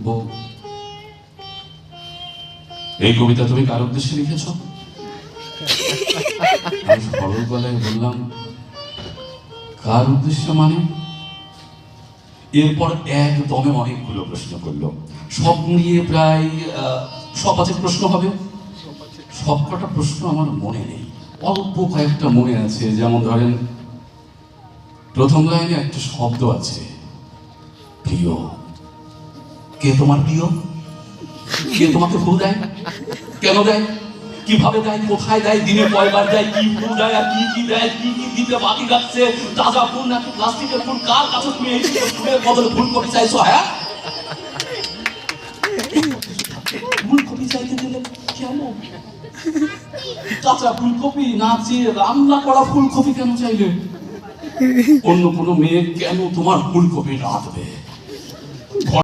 বউ, এই কবিতা তুমি কার উদ্দেশ্যে লিখেছ? আমি সরল গলায় বললাম, কার উদ্দেশ্যে মানে? এরপর একদমে অনেকগুলো প্রশ্ন করলো, সব নিয়ে প্রায় 5 প্রশ্ন হবে। সবকটা প্রশ্ন আমার মনে নেই, অল্প কয়েকটা মনে আছে। যেমন ধরেন, প্রথম লাইনে একটা শব্দ আছে, প্রিয়। কে তোমার প্রিয়? কে তোমাকে ফুল দেয়? কেন দেয়? কিভাবে দেয়? কোথায় দেয়? দিনে কয়বার দেয়? কি ফুল দেয়? আর কি কি দেয়? কি কি দিতে বাকি রাখছে? তাজা ফুল নাকি প্লাস্টিকের ফুল? কার কাছে তুমি এই ফুলের বদলে ফুলকপি চাইছো? হ্যাঁ, ফুলকপি চাইতে গেলে কেন? কাঁচা ফুলকপি না চেয়ে রান্না করা ফুলকপি কেন চাইলে? অন্য কোনো মেয়ে কেন তোমার ফুলকপি রাঁধবে?